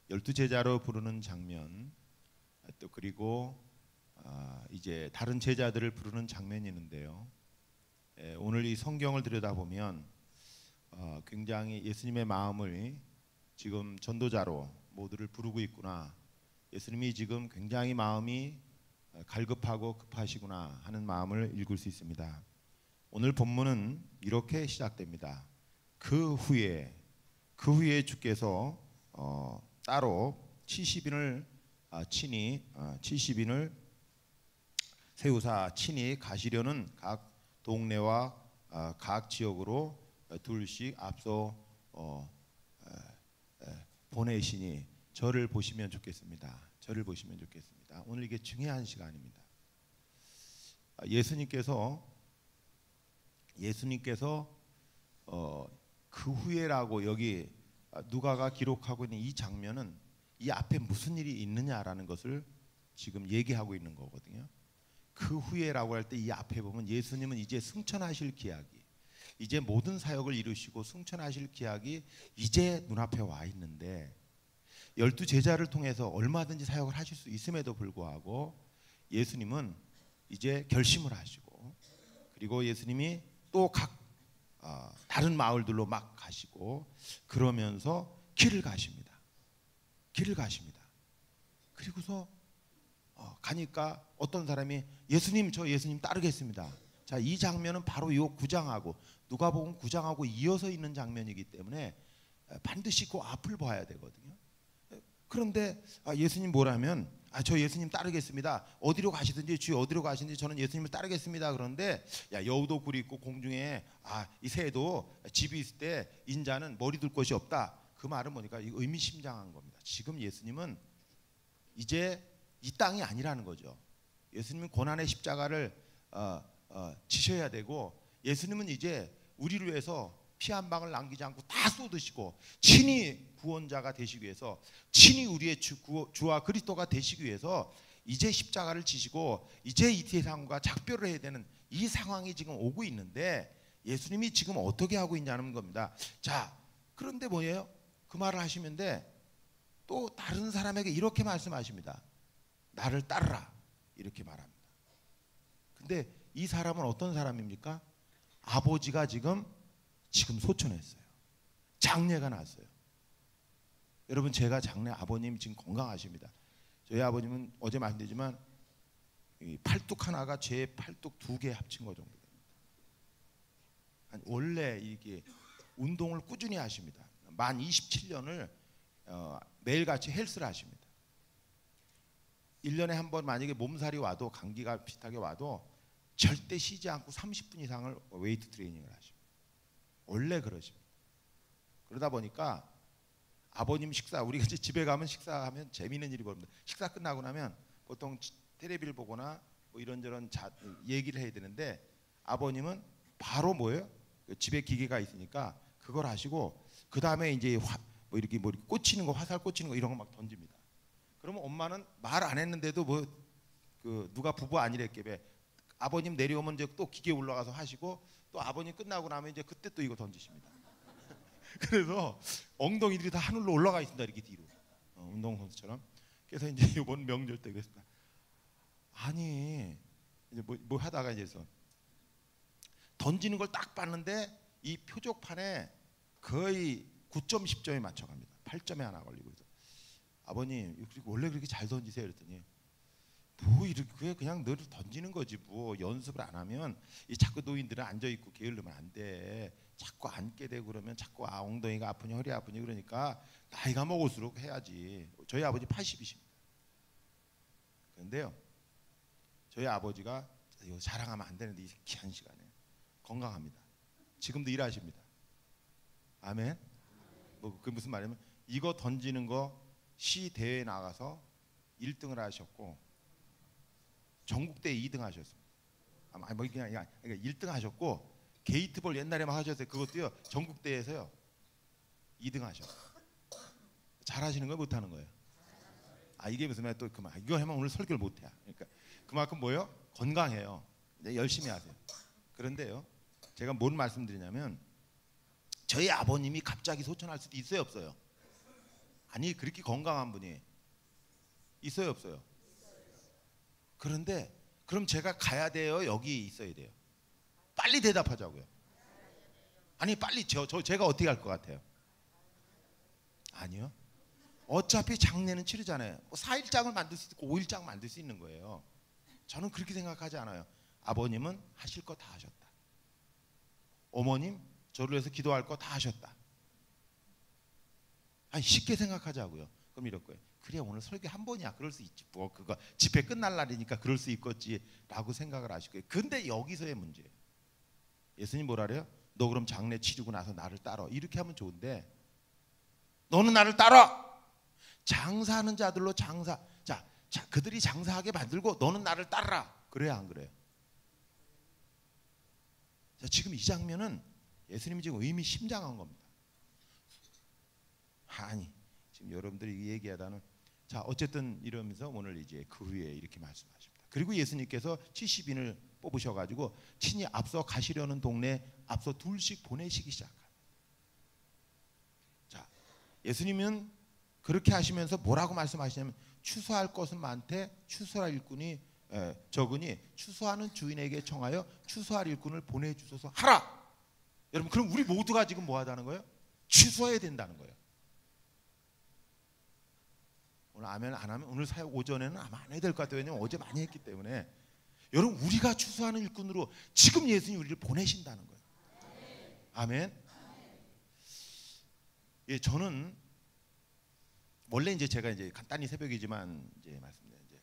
열두 제자로 부르는 장면, 또 그리고 이제 다른 제자들을 부르는 장면이 있는데요. 오늘 이 성경을 들여다보면 굉장히 예수님의 마음을 지금 전도자로 모두를 부르고 있구나, 예수님이 지금 굉장히 마음이 갈급하고 급하시구나 하는 마음을 읽을 수 있습니다. 오늘 본문은 이렇게 시작됩니다. 그 후에 주께서 따로 70인을 세우사 친히 가시려는 각 동네와 각 지역으로 둘씩 앞서 보내시니 저를 보시면 좋겠습니다. 저를 보시면 좋겠습니다. 오늘 이게 중요한 시간입니다. 예수님께서 그 후에라고 여기 누가가 기록하고 있는 이 장면은 이 앞에 무슨 일이 있느냐라는 것을 지금 얘기하고 있는 거거든요. 그 후에라고 할 때 이 앞에 보면 예수님은 이제 승천하실 기약이, 이제 모든 사역을 이루시고 승천하실 기약이 이제 눈앞에 와 있는데, 열두 제자를 통해서 얼마든지 사역을 하실 수 있음에도 불구하고 예수님은 이제 결심을 하시고, 그리고 예수님이 또 각 다른 마을들로 막 가시고, 그러면서 길을 가십니다. 그리고서 가니까 어떤 사람이 예수님, 저 예수님 따르겠습니다. 자, 이 장면은 바로 이 9장하고 누가복음 9장하고 이어서 있는 장면이기 때문에 반드시 그 앞을 봐야 되거든요. 그런데 예수님 뭐라면 저 예수님 따르겠습니다. 어디로 가시든지 주여 어디로 가시든지 저는 예수님을 따르겠습니다. 그런데 여우도 굴이 있고 공중에 이 새도 집이 있을 때 인자는 머리 둘 곳이 없다. 그 말은 뭐니까 의미심장한 겁니다. 지금 예수님은 이제 이 땅이 아니라는 거죠. 예수님은 고난의 십자가를 지셔야 되고, 예수님은 이제 우리를 위해서 피 한 방울 남기지 않고 다 쏟으시고 친히 구원자가 되시기 위해서, 친히 우리의 주와 그리스도가 되시기 위해서 이제 십자가를 지시고 이제 이 세상과 작별을 해야 되는 이 상황이 지금 오고 있는데, 예수님이 지금 어떻게 하고 있냐는 겁니다. 자, 그런데 뭐예요? 그 말을 하시는데 또 다른 사람에게 이렇게 말씀하십니다. 나를 따르라, 이렇게 말합니다. 근데 이 사람은 어떤 사람입니까? 아버지가 지금 소천했어요. 장례가 났어요. 여러분, 제가 아버님 지금 건강하십니다. 저희 아버님은 어제 말씀드리지만 팔뚝 하나가 제 팔뚝 2개 합친 거 정도 됩니다. 원래 이게 운동을 꾸준히 하십니다. 만 27년을 매일같이 헬스를 하십니다. 1년에 한 번 만약에 몸살이 와도, 감기가 비슷하게 와도 절대 쉬지 않고 30분 이상을 웨이트 트레이닝을 하십니다. 원래 그러십니다. 그러다 보니까 아버님 우리가 이제 집에 가면 식사하면 재미있는 일이 벌어집니다. 식사 끝나고 나면 보통 텔레비를 보거나 뭐 이런저런 얘기를 해야 되는데, 아버님은 바로 뭐예요? 집에 기계가 있으니까 그걸 하시고, 그 다음에 이제 이렇게 꽂히는 거, 화살 꽂히는 거 이런 거 막 던집니다. 그러면 엄마는 말 안 했는데도 누가 부부 아니랬겠래, 아버님 내려오면 이제 또 기계 올라가서 하시고, 또 아버님 끝나고 나면 이제 그때 또 이거 던지십니다. 그래서 엉덩이들이 다 하늘로 올라가 있습니다. 이렇게 뒤로 운동선수처럼. 그래서 이제 이번 명절 때 그랬습니다. 아니 이제 뭐 하다가 이제서 던지는 걸 딱 봤는데 이 표적판에 거의 9점 10점에 맞춰갑니다. 8점에 하나 걸리고. 그래서 아버님 원래 그렇게 잘 던지세요? 그랬더니 뭐 이렇게 그냥 늘 던지는 거지, 뭐 연습을 안 하면 이 자꾸 노인들은 앉아 있고 게을르면 안 돼. 자꾸 앉게 되고 그러면 자꾸 엉덩이가 아프니 허리 아프니, 그러니까 나이가 먹을수록 해야지. 저희 아버지 80이십니다. 그런데요, 저희 아버지가 이거 자랑하면 안 되는데 이 귀한 시간에 건강합니다. 지금도 일하십니다. 아멘. 그 무슨 말이냐면 이거 던지는 거 시 대회에 나가서 1등을 하셨고 전국대회 2등 하셨습니다. 그냥 1등 하셨고, 게이트볼 옛날에 막 하셨어요. 그것도요 전국대회에서요 2등 하셨어요. 잘하시는 거예요, 못하는 거예요? 이게 무슨 말이야? 또 그만 이거 하면 오늘 설교를 못해. 그러니까 그만큼 뭐예요? 건강해요. 열심히 하세요. 그런데요, 제가 뭔 말씀드리냐면 저희 아버님이 갑자기 소천할 수도 있어요, 없어요? 아니 그렇게 건강한 분이 있어요 없어요? 그런데 그럼 제가 가야 돼요? 여기 있어야 돼요? 빨리 대답하자고요. 아니 빨리 제가 어떻게 할 것 같아요? 아니요. 어차피 장례는 치르잖아요. 뭐 4일장을 만들 수 있고 5일장 만들 수 있는 거예요. 저는 그렇게 생각하지 않아요. 아버님은 하실 거 다 하셨다. 어머님 저를 위해서 기도할 거 다 하셨다. 아니 쉽게 생각하자고요. 그럼 이럴 거예요. 그래 오늘 설교 한 번이야. 그럴 수 있지. 뭐 그거 집회 끝날 날이니까 그럴 수 있겠지라고 생각을 하실 거예요. 근데 여기서의 문제예요. 예수님 뭐라 그래요? 너 그럼 장례 치르고 나서 나를 따라. 이렇게 하면 좋은데 너는 나를 따라. 장사하는 자들로 자 그들이 장사하게 만들고 너는 나를 따라. 그래야 안 그래요? 자, 지금 이 장면은 예수님이 지금 의미심장한 겁니다. 아니 지금 여러분들이 얘기하다는 자 어쨌든 이러면서 오늘 이제 그 후에 이렇게 말씀하십니다. 그리고 예수님께서 70인을 뽑으셔가지고 친히 앞서 가시려는 동네 앞서 둘씩 보내시기 시작합니다. 자 예수님은 그렇게 하시면서 뭐라고 말씀하시냐면 추수할 것은 많되 추수할 일꾼이 적으니 추수하는 주인에게 청하여 추수할 일꾼을 보내주소서 하라. 여러분 그럼 우리 모두가 지금 뭐 하다는 거예요? 추수해야 된다는 거예요. 오늘 아멘 안 하면 오늘 사역 오전에는 아마 안 해야 될 것 같아요. 왜냐면 어제 많이 했기 때문에. 여러분 우리가 추수하는 일꾼으로 지금 예수님이 우리를 보내신다는 거예요. 아멘. 예, 저는 원래 이제 제가 이제 간단히 새벽이지만 이제 말씀드려요. 이제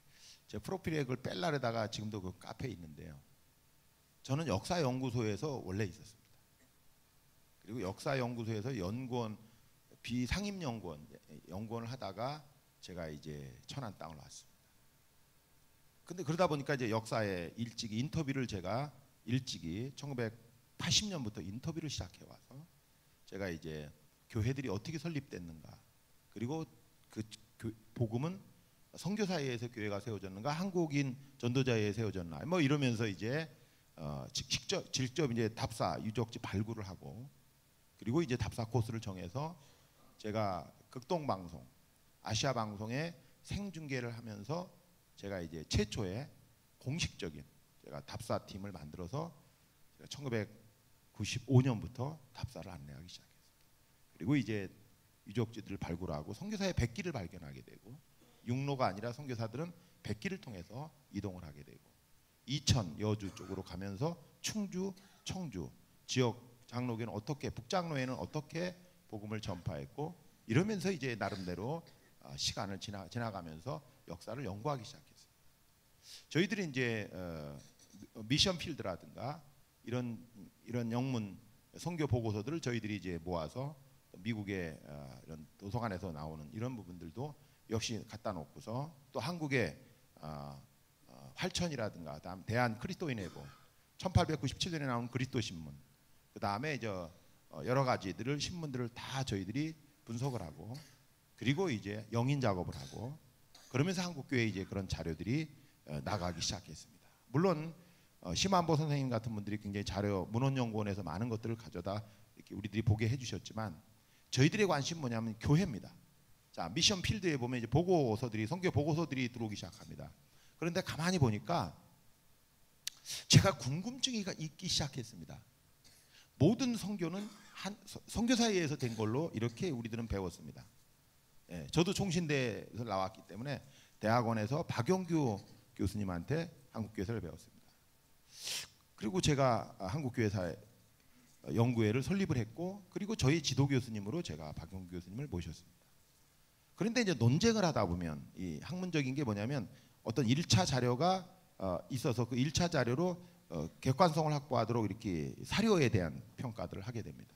제 프로필에 그걸 뺄라르다가 지금도 그 카페에 있는데요. 저는 역사연구소에서 원래 있었습니다. 그리고 역사연구소에서 연구원 비상임연구원 연구원을 하다가 제가 이제 천안 땅을 왔습니다. 근데 그러다 보니까 이제 역사에 일찍이 인터뷰를 제가 일찍이 1980년부터 인터뷰를 시작해 와서 제가 이제 교회들이 어떻게 설립됐는가 그리고 그 복음은 선교사회에서 교회가 세워졌는가 한국인 전도자회에 세워졌나 뭐 이러면서 이제 직접 이제 답사 유적지 발굴을 하고 그리고 이제 답사 코스를 정해서 제가 극동방송 아시아 방송에 생중계를 하면서 제가 이제 최초의 공식적인 제가 답사팀을 만들어서 제가 1995년부터 답사를 안내하기 시작했습니다. 그리고 이제 유적지들을 발굴하고 선교사의 백기를 발견하게 되고 육로가 아니라 선교사들은 백기를 통해서 이동을 하게 되고 이천 여주 쪽으로 가면서 충주 청주 지역 장로교는 어떻게 북장로에는 어떻게 복음을 전파했고 이러면서 이제 나름대로 시간을 지나가면서 역사를 연구하기 시작했어요. 저희들이 이제 미션 필드라든가 이런 영문 선교 보고서들을 저희들이 이제 모아서 미국의 이런 도서관에서 나오는 이런 부분들도 역시 갖다 놓고서 또 한국의 활천이라든가 다음 대한 그리스도인의 보 1897년에 나온 그리스도 신문 그 다음에 여러 가지들을 신문들을 다 저희들이 분석을 하고 그리고 이제 영인 작업을 하고 그러면서 한국교회에 이제 그런 자료들이 나가기 시작했습니다. 물론 심한보 선생님 같은 분들이 굉장히 자료 문헌연구원에서 많은 것들을 가져다 이렇게 우리들이 보게 해주셨지만 저희들의 관심은 뭐냐면 교회입니다. 자 미션 필드에 보면 이제 보고서들이 선교 보고서들이 들어오기 시작합니다. 그런데 가만히 보니까 제가 궁금증이 있기 시작했습니다. 모든 선교는 선교사회에서 된 걸로 이렇게 우리들은 배웠습니다. 예, 저도 총신대에서 나왔기 때문에 대학원에서 박영규 교수님한테 한국교회사를 배웠습니다. 그리고 제가 한국교회사 연구회를 설립을 했고 그리고 저희 지도 교수님으로 제가 박영규 교수님을 모셨습니다. 그런데 이제 논쟁을 하다 보면 이 학문적인 게 뭐냐면 어떤 1차 자료가 있어서 그 1차 자료로 객관성을 확보하도록 이렇게 사료에 대한 평가들을 하게 됩니다.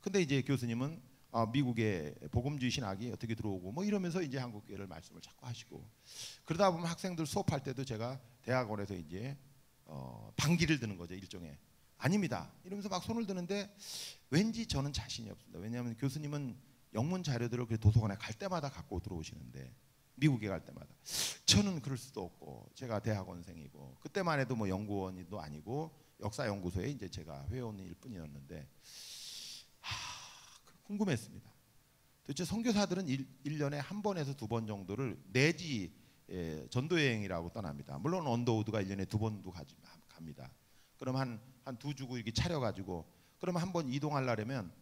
근데 이제 교수님은 미국의 복음주의 신학이 어떻게 들어오고 뭐 이러면서 이제 한국교회를 말씀을 자꾸 하시고 그러다 보면 학생들 수업할 때도 제가 대학원에서 이제 반기를 드는 거죠. 일종의 아닙니다 이러면서 막 손을 드는데 왠지 저는 자신이 없습니다. 왜냐하면 교수님은 영문 자료들을 그 도서관에 갈 때마다 갖고 들어오시는데 미국에 갈 때마다 저는 그럴 수도 없고 제가 대학원생이고 그때만 해도 뭐 연구원도 아니고 역사연구소에 이제 제가 회원일 뿐이었는데 궁금했습니다. 도대체 선교사들은 1년에 한 번에서 두 번 정도를 내지 전도 여행이라고 떠납니다. 물론 언더우드가 1년에 두 번도 갑니다. 그럼 한 두 주고 이렇게 차려가지고 그러면 한 번 이동하려면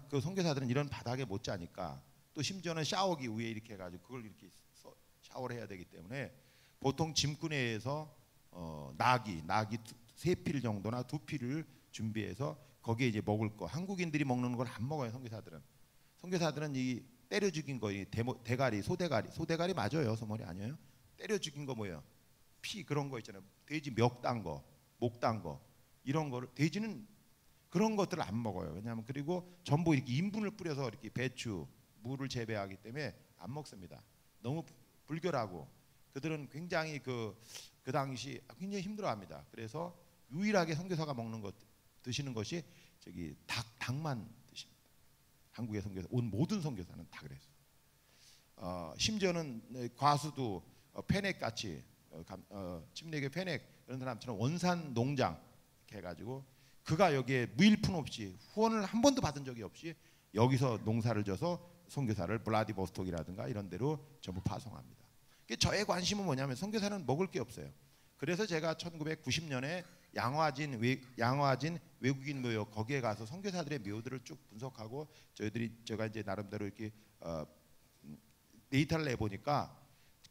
그 선교사들은 이런 바닥에 못 자니까 또 심지어는 샤워기 위에 이렇게 해가지고 그걸 이렇게 샤워를 해야 되기 때문에 보통 짐꾼에서 나귀 3필 정도나 2필을 준비해서 거기에 이제 먹을 거, 한국인들이 먹는 걸 안 먹어요. 선교사들은 이 때려 죽인 거, 대가리, 소대가리 맞아요? 소머리 아니에요? 때려 죽인 거 뭐예요? 피 그런 거 있잖아요. 돼지 멱 단 거, 목 단 거 이런 거를 돼지는 그런 것들을 안 먹어요. 왜냐하면 그리고 전부 이렇게 인분을 뿌려서 이렇게 배추, 무를 재배하기 때문에 안 먹습니다. 너무 불결하고 그들은 굉장히 그 당시 굉장히 힘들어합니다. 그래서 유일하게 선교사가 먹는 것 드시는 것이 저기 닭만 드십니다. 한국의 선교사, 온 모든 선교사는 다 그랬어요. 심지어는 과수도 페넥 같이 침례교 페넥 이런 사람처럼 원산 농장 이렇게 해가지고 그가 여기에 무일푼 없이 후원을 한 번도 받은 적이 없이 여기서 농사를 져서 선교사를 블라디보스톡이라든가 이런 데로 전부 파송합니다. 저의 관심은 뭐냐면 선교사는 먹을 게 없어요. 그래서 제가 1990년에 양화진 외국인 묘역 거기에 가서 선교사들의 묘들을 쭉 분석하고 제가 이제 나름대로 이렇게 데이터를 내보니까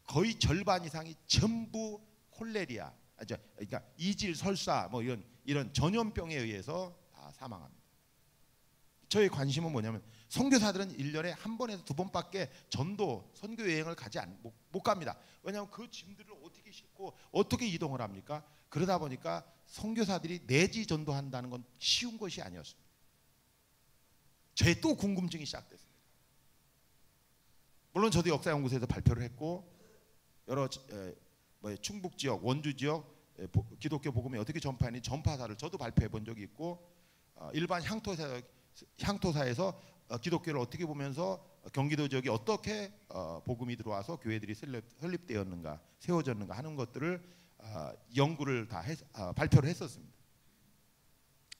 거의 절반 이상이 전부 콜레리아, 그러니까 이질, 설사 뭐 이런 전염병에 의해서 다 사망합니다. 저의 관심은 뭐냐면 선교사들은 1년에 한 번에서 두 번밖에 선교 여행을 못 갑니다. 왜냐하면 그 짐들을 어떻게 싣고 어떻게 이동을 합니까? 그러다 보니까 선교사들이 내지 전도한다는 건 쉬운 것이 아니었습니다. 제 또 궁금증이 시작됐습니다. 물론 저도 역사연구소에서 발표를 했고 여러 충북 지역, 원주 지역 기독교 복음이 어떻게 전파하니 전파사를 저도 발표해 본 적이 있고 일반 향토사에서 기독교를 어떻게 보면서 경기도 지역에 어떻게 복음이 들어와서 교회들이 설립되었는가, 세워졌는가 하는 것들을 연구를 다 발표를 했었습니다.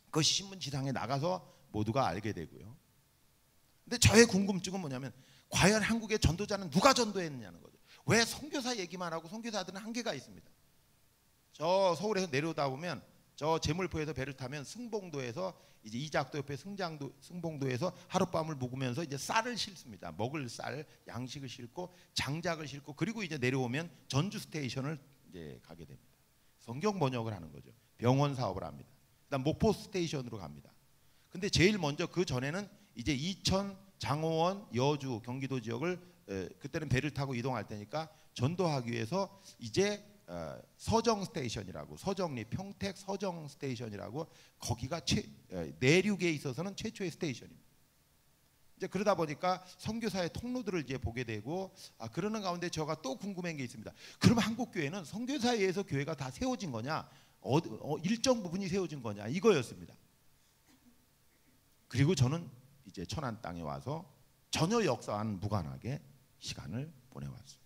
그것이 신문지상에 나가서 모두가 알게 되고요. 근데 저의 궁금증은 뭐냐면 과연 한국의 전도자는 누가 전도했느냐는 거죠. 왜 선교사 얘기만 하고 선교사들은 한계가 있습니다. 저 서울에서 내려오다 보면 저 제물포에서 배를 타면 승봉도에서 이제 이작도 옆에 승봉도에서 하룻밤을 묵으면서 이제 쌀을 싣습니다. 먹을 쌀, 양식을 싣고 장작을 싣고 그리고 이제 내려오면 전주 스테이션을 이제 가게 됩니다. 성경 번역을 하는 거죠. 병원 사업을 합니다. 그다음 목포 스테이션으로 갑니다. 근데 제일 먼저 그 전에는 이제 이천, 장호원, 여주, 경기도 지역을 그때는 배를 타고 이동할 때니까 전도하기 위해서 이제 서정 스테이션이라고 평택 서정 스테이션이라고 거기가 내륙에 있어서는 최초의 스테이션입니다. 이제 그러다 보니까 선교사의 통로들을 이제 보게 되고 그러는 가운데 제가 또 궁금한 게 있습니다. 그럼 한국 교회는 선교사에 의해서 교회가 다 세워진 거냐? 일정 부분이 세워진 거냐? 이거였습니다. 그리고 저는 이제 천안 땅에 와서 전혀 역사와는 무관하게 시간을 보내왔습니다.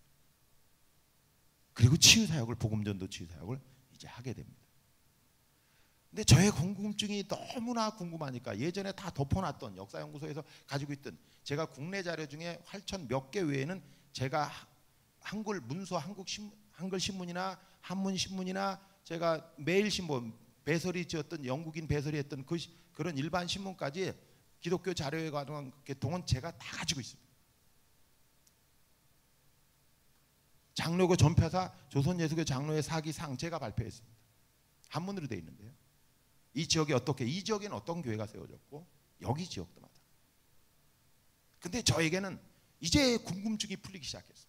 그리고 치유사역을 복음전도 치유사역을 이제 하게 됩니다. 근데 저의 궁금증이 너무나 궁금하니까 예전에 다 덮어놨던 역사연구소에서 가지고 있던 제가 국내 자료 중에 활천 몇 개 외에는 제가 한글 문서 한글 신문이나 한문 신문이나 제가 매일 신문 배설이 지었던 영국인 배설이 했던 그런 일반 신문까지 기독교 자료에 관한 개통은 제가 다 가지고 있습니다. 장로교 전표사 조선예수교 장로의 사기상 제가 발표했습니다. 한문으로 되어 있는데요. 이 지역에 이 지역에는 어떤 교회가 세워졌고 여기 지역도마다. 근데 저에게는 이제 궁금증이 풀리기 시작했어요.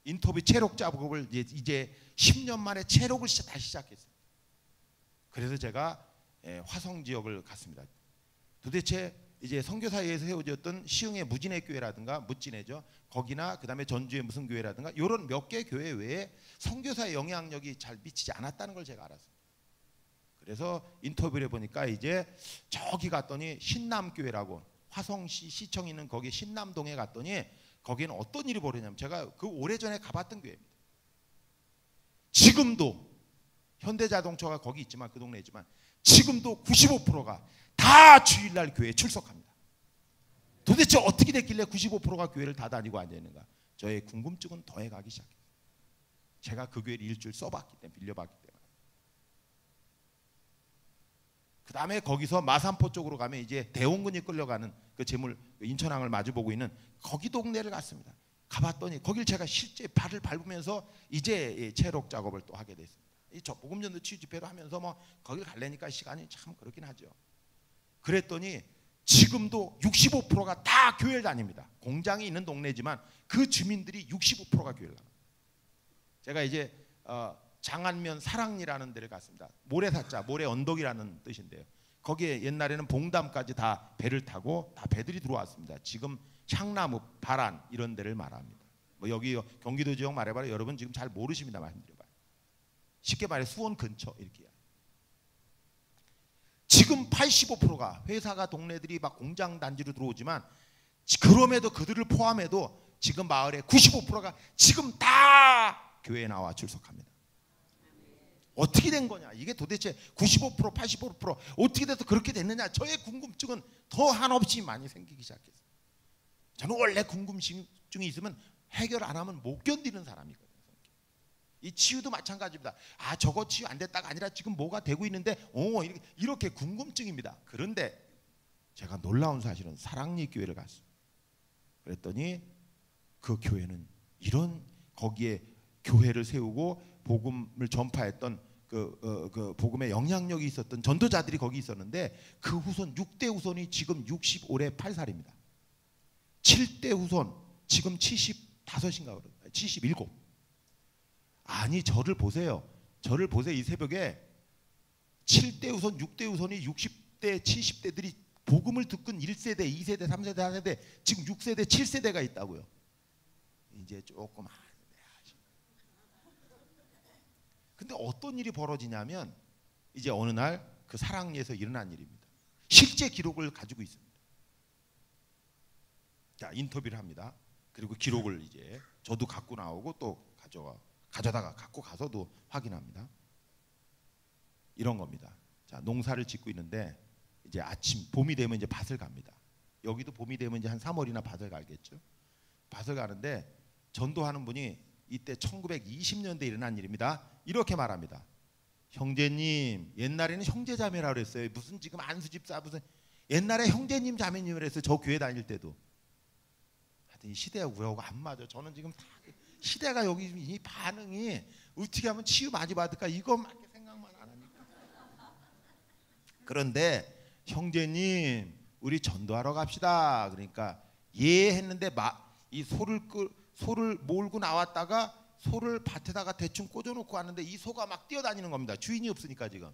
인터뷰 체록 작업을 이제 10년 만에 체록을 다시 시작했어요. 그래서 제가 화성 지역을 갔습니다. 도대체 이제 선교사회에서 세워졌던 시흥의 무진회 교회라든가 무진회죠. 거기나 그다음에 전주의 무슨 교회라든가 이런 몇 개 교회 외에 선교사의 영향력이 잘 미치지 않았다는 걸 제가 알았습니다. 그래서 인터뷰를 해보니까 이제 저기 갔더니 신남교회라고 화성시 시청 있는 거기 신남동에 갔더니 거기는 어떤 일이 벌어졌냐면 제가 그 오래전에 가봤던 교회입니다. 지금도 현대자동차가 거기 있지만 그 동네에 있지만 지금도 95%가 다 주일날 교회에 출석합니다. 도대체 어떻게 됐길래 95%가 교회를 다 다니고 앉아있는가? 저의 궁금증은 더해가기 시작했어요. 제가 그 교회를 일주일 써봤기 때문에, 빌려봤기 때문에. 그 다음에 거기서 마산포 쪽으로 가면 이제 대원군이 끌려가는 그 재물, 인천항을 마주보고 있는 거기 동네를 갔습니다. 가봤더니 거길 제가 실제 발을 밟으면서 이제 체록 작업을 또 하게 됐습니다. 이 복음전도 치유 집회를 하면서 뭐 거길 갈래니까 시간이 참 그렇긴 하죠. 그랬더니 지금도 65%가 다 교회를 다닙니다. 공장이 있는 동네지만 그 주민들이 65%가 교회를 나갑니다. 제가 이제 장안면 사랑리라는 데를 갔습니다. 모래사자, 모래 언덕이라는 뜻인데요. 거기에 옛날에는 봉담까지 다 배를 타고 다 배들이 들어왔습니다. 지금 향나무, 바란 이런 데를 말합니다. 뭐 여기 경기도 지역 말해봐라. 여러분 지금 잘 모르십니다. 말씀드려봐요. 쉽게 말해 수원 근처 이렇게요. 지금 85%가 회사가 동네들이 막 공장 단지로 들어오지만 그럼에도 그들을 포함해도 지금 마을의 95%가 지금 다 교회에 나와 출석합니다. 어떻게 된 거냐? 이게 도대체 95%, 85% 어떻게 돼서 그렇게 됐느냐? 저의 궁금증은 더 한없이 많이 생기기 시작했어요. 저는 원래 궁금증이 있으면 해결 안 하면 못 견디는 사람이거든요. 이 치유도 마찬가지입니다. 아, 저거 치유 안 됐다가 아니라 지금 뭐가 되고 있는데 이렇게 궁금증입니다. 그런데 제가 놀라운 사실은 사랑리 교회를 갔어요. 그랬더니 그 교회는 이런 거기에 교회를 세우고 복음을 전파했던 그 복음의 영향력이 있었던 전도자들이 거기 있었는데 그 후손 6대 후손이 지금 65세 8살입니다. 7대 후손 지금 75인가 77. 아니 저를 보세요. 저를 보세요. 이 새벽에 7대 후손 6대 후손이 60대 70대들이 복음을 듣고 1세대 2세대 3세대 4세대 지금 6세대 7세대가 있다고요. 이제 조금 근데 어떤 일이 벌어지냐면 이제 어느 날 그 사랑리에서 일어난 일입니다. 실제 기록을 가지고 있습니다. 자, 인터뷰를 합니다. 그리고 기록을 이제 저도 갖고 나오고 또 가져다가 갖고 가서도 확인합니다. 이런 겁니다. 자, 농사를 짓고 있는데 이제 아침 봄이 되면 이제 밭을 갑니다. 여기도 봄이 되면 이제 한 3월이나 밭을 가겠죠. 밭을 가는데 전도하는 분이 이때 1920년대에 일어난 일입니다. 이렇게 말합니다. 형제님, 옛날에는 형제자매라고 그랬어요. 무슨 지금 안수집사 무슨 옛날에 형제님 자매님을 했어요. 저 교회 다닐 때도. 하여튼 이 시대가 우리하고 안 맞아. 저는 지금 다 시대가 여기 이 반응이 어떻게 하면 치유 많이 받을까 이것밖에 생각만 안 합니다. 그런데 형제님 우리 전도하러 갑시다. 그러니까 예 했는데 이 소를 몰고 나왔다가 소를 밭에다가 대충 꽂아놓고 왔는데 이 소가 막 뛰어다니는 겁니다. 주인이 없으니까 지금.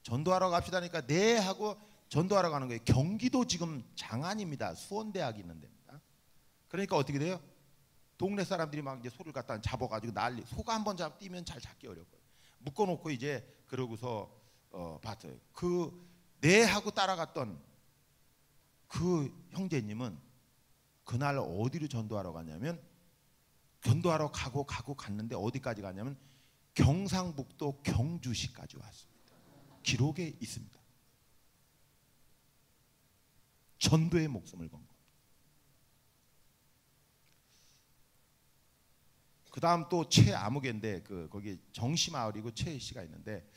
전도하러 갑시다니까 네 하고 전도하러 가는 거예요. 경기도 지금 장안입니다. 수원대학이 있는 데입니다. 그러니까 어떻게 돼요? 동네 사람들이 막 이제 소를 갖다 잡아가지고 난리. 소가 한번 뛰면 잘 잡기 어렵고요. 묶어놓고 이제 그러고서 밭을 네 하고 따라갔던 그 형제님은 그날 어디로 전도하러 갔냐면 전도하러 가고 갔는데 어디까지 갔냐면 경상북도 경주시까지 왔습니다. 기록에 있습니다. 전도의 목숨을 건 겁니다. 그 다음 또 최아무개인데 거기 정시마을이고 최씨가 있는데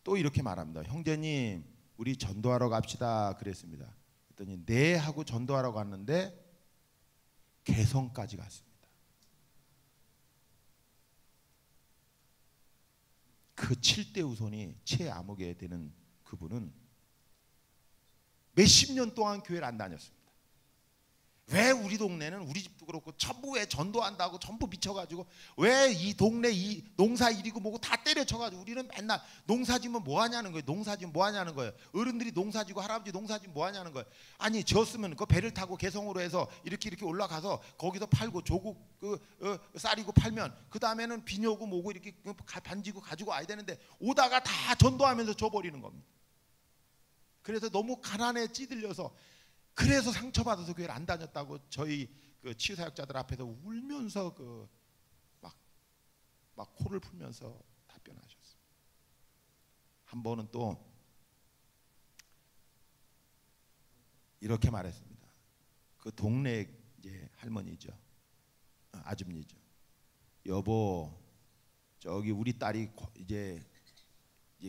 또 이렇게 말합니다. 형제님 우리 전도하러 갑시다 그랬습니다. 그랬더니 네 하고 전도하러 갔는데 개성까지 갔습니다. 그 7대 후손이 최아무개 되는 그분은 몇십 년 동안 교회를 안 다녔습니다. 왜 우리 동네는 우리 집도 그렇고 전부 왜 전도한다고 전부 미쳐가지고 왜 이 동네 이 농사 일이고 뭐고 다 때려쳐가지고 우리는 맨날 농사지면 뭐하냐는 거예요. 농사지면 뭐하냐는 거예요. 어른들이 농사지고 할아버지 농사지면 뭐하냐는 거예요. 아니 졌으면 그 배를 타고 개성으로 해서 이렇게 올라가서 거기서 팔고 조국 쌀이고 팔면 그 다음에는 비녀고 뭐고 이렇게 반지고 가지고 와야 되는데 오다가 다 전도하면서 줘버리는 겁니다. 그래서 너무 가난에 찌들려서 그래서 상처받아서 교회를 안 다녔다고 저희 그 치유사역자들 앞에서 울면서 막 코를 풀면서 답변하셨어요. 한 번은 또 이렇게 말했습니다. 그 동네 이제 할머니죠. 아줌니죠. 여보, 저기 우리 딸이 이제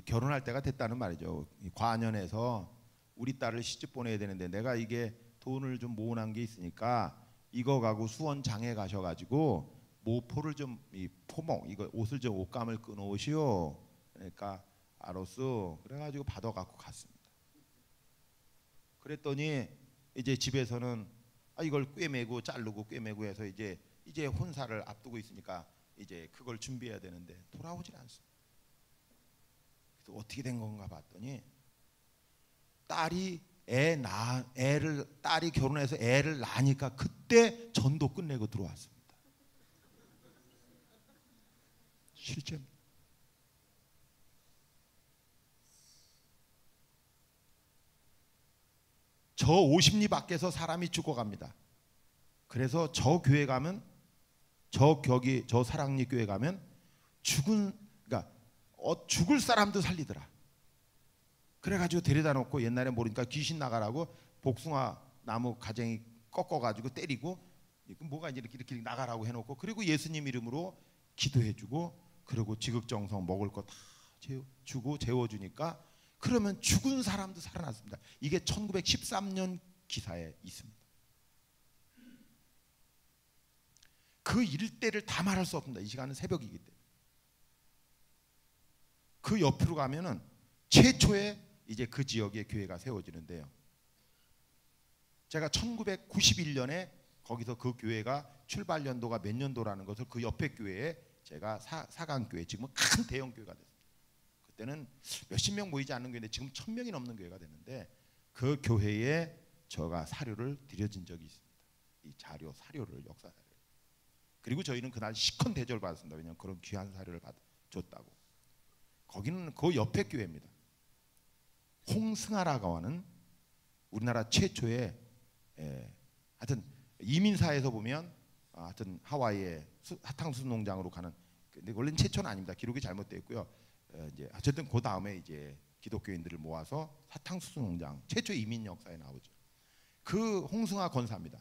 결혼할 때가 됐다는 말이죠. 과년에서 우리 딸을 시집 보내야 되는데 내가 이게 돈을 좀 모은한 게 있으니까 이거 가고 수원 장에 가셔가지고 모포를 좀 이 포목 이거 옷을 좀 옷감을 끊어오시오. 그러니까 알았어. 그래가지고 받아갖고 갔습니다. 그랬더니 이제 집에서는 이걸 꿰매고 자르고 꿰매고 해서 이제 혼사를 앞두고 있으니까 이제 그걸 준비해야 되는데 돌아오질 않습니다. 그래서 어떻게 된 건가 봤더니 딸이 딸이 결혼해서 애를 낳으니까 그때 전도 끝내고 들어왔습니다. 실제입니다. 저 50리 밖에서 사람이 죽어갑니다. 그래서 저 교회 가면 저 사랑리 교회 가면 그러니까 죽을 사람도 살리더라. 그래가지고 데려다 놓고 옛날에 모르니까 귀신 나가라고 복숭아 나무 가쟁이 꺾어가지고 때리고 뭐가 이제 이렇게 나가라고 해놓고 그리고 예수님 이름으로 기도해주고 그리고 지극정성 먹을 거 다 주고 재워주니까 그러면 죽은 사람도 살아났습니다. 이게 1913년 기사에 있습니다. 그 일대를 다 말할 수 없습니다. 이 시간은 새벽이기 때문에. 그 옆으로 가면은 최초의 이제 그 지역에 교회가 세워지는데요. 제가 1991년에 거기서 그 교회가 출발 연도가 몇 년도라는 것을 그 옆에 교회에 제가 사강교회 지금은 큰 대형 교회가 됐습니다. 그때는 몇십 명 모이지 않는 교회인데 지금 1000명이 넘는 교회가 됐는데 그 교회에 제가 사료를 드려진 적이 있습니다. 이 사료를 역사 사료. 그리고 저희는 그날 시컨 대접을 받았습니다. 왜냐하면 그런 귀한 사료를 줬다고. 거기는 그 옆에 교회입니다. 홍승하라고 하는 우리나라 최초의 하여튼 이민사에서 보면 하여튼 하와이의 사탕수수 농장으로 가는 근데 원래는 최초는 아닙니다. 기록이 잘못되어 있고요. 이제 어쨌든 그 다음에 이제 기독교인들을 모아서 사탕수수 농장 최초 이민 역사에 나오죠. 그 홍승하 권사입니다.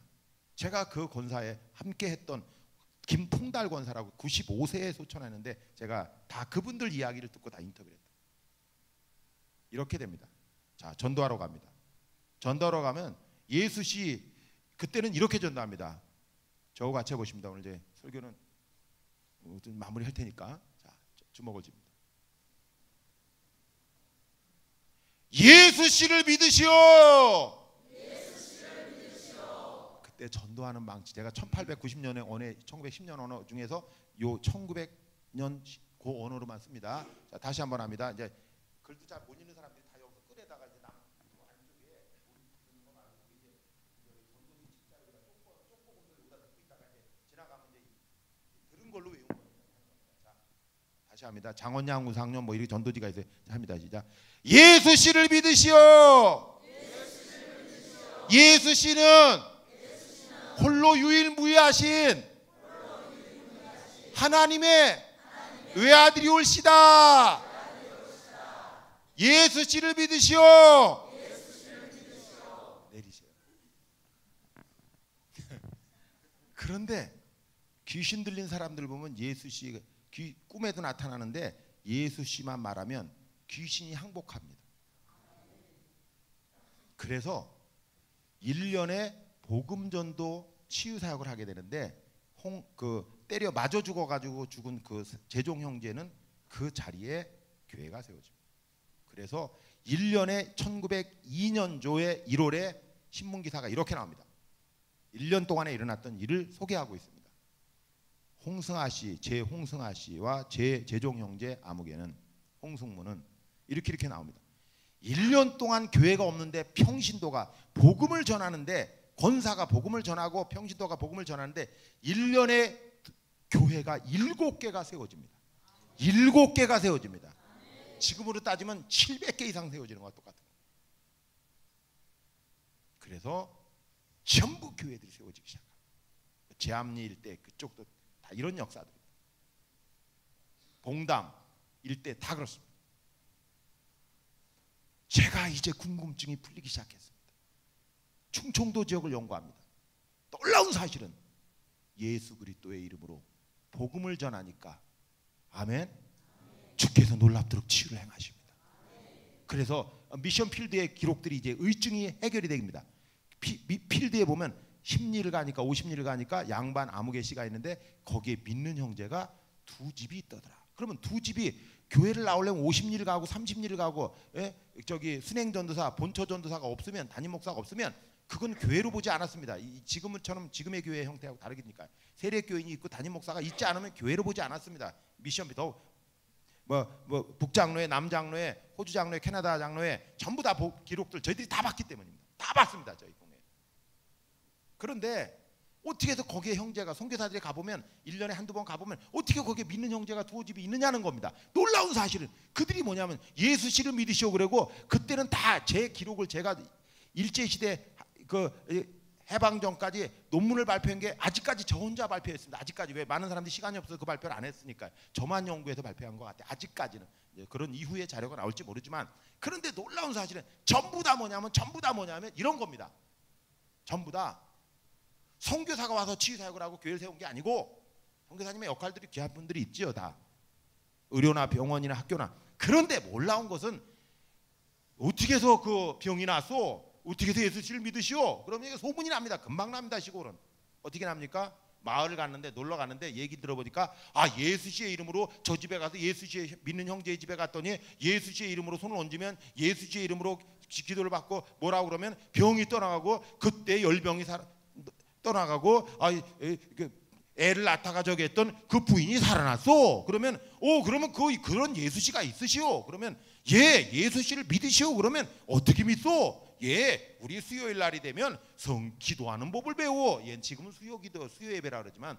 제가 그 권사에 함께했던 김풍달 권사라고 95세에 소천했는데 제가 다 그분들 이야기를 듣고 다 인터뷰를 했다. 이렇게 됩니다. 자, 전도하러 갑니다. 전도하러 가면 예수씨 그때는 이렇게 전도합니다. 저하고 같이 해보십니다. 오늘 이제 설교는 마무리 할 테니까 자, 주먹을 줍니다. 예수씨를 믿으시오. 그때 전도하는 망치 제가 1890년의 언어 1910년 언어 중에서 요 1900년 그 언어로만 씁니다. 자, 다시 한번 합니다. 이제 글도 잘 못 읽는 사람들이 다 여기서 끌에다가 이제 안쪽에 거 말고 이제 전도지 진짜 여기다 쪽보분들 여기다 넣고 있다가 이제 지나가면 이제 들은 걸로 외운 겁니다. 자, 다시 합니다. 장원양 우상년 뭐 이렇게 전도지가 있어요. 자, 합니다. 시작. 예수씨를 믿으시오. 예수씨는 홀로 유일무이하신 하나님의 외아들이 올시다. 예수씨를 믿으시오. 내리세요. 그런데 귀신 들린 사람들 보면 예수씨 꿈에도 나타나는데 예수씨만 말하면 귀신이 항복합니다. 그래서 1년에 복음전도 치유사역을 하게 되는데 때려 맞아 죽어가지고 죽은 그 재종 형제는 그 자리에 교회가 세워집니다. 그래서 1년에 1902년조의 1월에 신문기사가 이렇게 나옵니다. 1년 동안에 일어났던 일을 소개하고 있습니다. 홍승하 씨, 홍승하 씨와 재종 형제 아무개는 홍승무는 이렇게 나옵니다. 1년 동안 교회가 없는데 평신도가 복음을 전하는데 권사가 복음을 전하고 평신도가 복음을 전하는데 1년에 교회가 7개가 세워집니다. 7개가 세워집니다. 지금으로 따지면 700개 이상 세워지는 것과 똑같은 거예요. 그래서 전부 교회들이 세워지기 시작합니다. 제암리 일대 그쪽도 다 이런 역사들입니다. 봉담 일대 다 그렇습니다. 제가 이제 궁금증이 풀리기 시작했습니다. 충청도 지역을 연구합니다. 놀라운 사실은 예수 그리스도의 이름으로 복음을 전하니까 아멘. 주께서 놀랍도록 치유를 행하십니다. 그래서 미션 필드의 기록들이 이제 의증이 해결이 됩니다. 필드에 보면 10리를 가니까 50리를 가니까 양반 아무개 씨가 있는데 거기에 믿는 형제가 두 집이 있더라. 그러면 두 집이 교회를 나오려면 50리를 가고 30리를 가고 저기 순행 전도사 본처 전도사가 없으면 담임 목사가 없으면 그건 교회로 보지 않았습니다. 지금처럼 지금의 교회 형태하고 다르니까 세례 교인이 있고 담임 목사가 있지 않으면 교회로 보지 않았습니다. 미션 더 뭐 북장로회, 남장로회, 호주 장로회, 캐나다 장로회 전부 다 기록들 저희들이 다 봤기 때문입니다. 다 봤습니다. 저희 동네. 그런데 어떻게 해서 거기에 형제가 선교사들이 가보면 1년에 한두 번 가보면 어떻게 거기에 믿는 형제가 두어 집이 있느냐는 겁니다. 놀라운 사실은 그들이 뭐냐면 예수 씨를 믿으시오 그러고 그때는 다 제 기록을 제가 일제시대 그 해방 전까지 논문을 발표한 게 아직까지 저 혼자 발표했습니다. 아직까지. 왜? 많은 사람들이 시간이 없어서 그 발표를 안 했으니까 저만 연구해서 발표한 것 같아요. 아직까지는. 그런 이후에 자료가 나올지 모르지만 그런데 놀라운 사실은 전부 다 뭐냐면 이런 겁니다. 전부 다 선교사가 와서 치유사역을 하고 교회를 세운 게 아니고 선교사님의 역할들이 귀한 분들이 있지요. 다 의료나 병원이나 학교나. 그런데 놀라운 것은 어떻게 해서 그 병이 났어? 어떻게 해서 예수 씨를 믿으시오? 그러면 이게 소문이 납니다. 금방 납니다. 시골은. 어떻게 납니까? 마을을 갔는데 놀러 갔는데 얘기 들어보니까 예수 씨의 이름으로 저 집에 가서 예수 씨의 믿는 형제의 집에 갔더니 예수 씨의 이름으로 손을 얹으면 예수 씨의 이름으로 기도를 받고 뭐라고 그러면 병이 떠나가고 그때 열병이 떠나가고 애를 낳다가 저기 했던 그 부인이 살아났어. 그러면 그러면 그런 예수 씨가 있으시오. 그러면 예수 씨를 믿으시오. 그러면 어떻게 믿소? 우리 수요일 날이 되면 기도하는 법을 배워. 지금은 수요 예배라 그러지만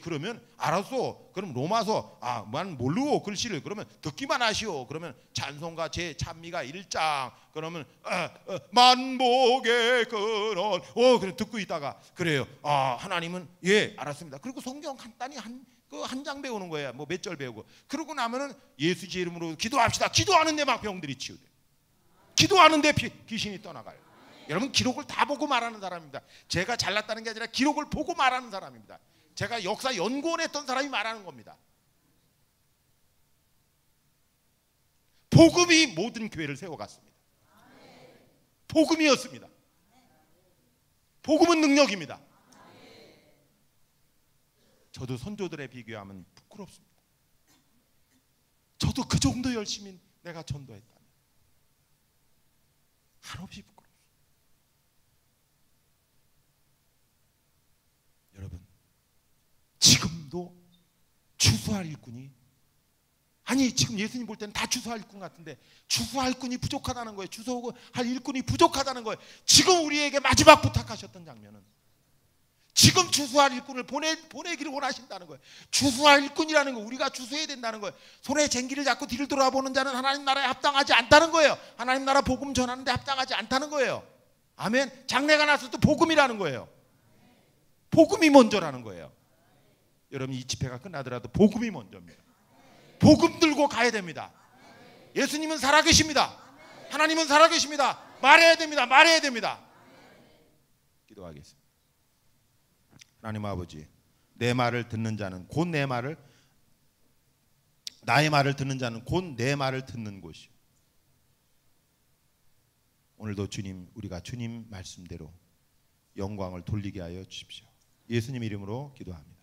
그러면 알았어. 그럼 로마서 만 모르고 글씨를 그러면 듣기만 하시오. 그러면 찬송가 제 찬미가 1장 그러면 만복의 근원 그래 듣고 있다가 그래요. 하나님은 알았습니다. 그리고 성경 간단히 한 장 배우는 거예요. 뭐 몇 절 배우고 그러고 나면은 예수 제 이름으로 기도합시다. 기도하는데 막 병들이 치유돼. 기도하는데 귀신이 떠나가요. 여러분 기록을 다 보고 말하는 사람입니다. 제가 잘났다는 게 아니라 기록을 보고 말하는 사람입니다. 제가 역사 연구원 했던 사람이 말하는 겁니다. 복음이 모든 교회를 세워갔습니다. 복음이었습니다. 복음은 능력입니다. 저도 선조들에 비교하면 부끄럽습니다. 저도 그 정도 열심히 내가 전도했다. 한없이 부끄럽습니다. 여러분 지금도 추수할 일꾼이 지금 예수님 볼 때는 다 추수할 일꾼 같은데 추수할 일꾼이 부족하다는 거예요. 추수할 일꾼이 부족하다는 거예요. 지금 우리에게 마지막 부탁하셨던 장면은 지금 추수할 일꾼을 보내기를 원하신다는 거예요. 추수할 일꾼이라는 거 우리가 추수해야 된다는 거예요. 손에 쟁기를 잡고 뒤를 돌아보는 자는 하나님 나라에 합당하지 않다는 거예요. 하나님 나라 복음 전하는데 합당하지 않다는 거예요. 아멘. 장래가 났을 때 복음이라는 거예요. 복음이 먼저라는 거예요. 여러분 이 집회가 끝나더라도 복음이 먼저입니다. 복음 들고 가야 됩니다. 예수님은 살아계십니다. 하나님은 살아계십니다. 말해야 됩니다. 기도하겠습니다. 하나님 아버지, 내 말을 듣는 자는 곧 나의 말을 듣는 자는 곧 내 말을 듣는 곳이요. 오늘도 주님, 우리가 주님 말씀대로 영광을 돌리게 하여 주십시오. 예수님 이름으로 기도합니다.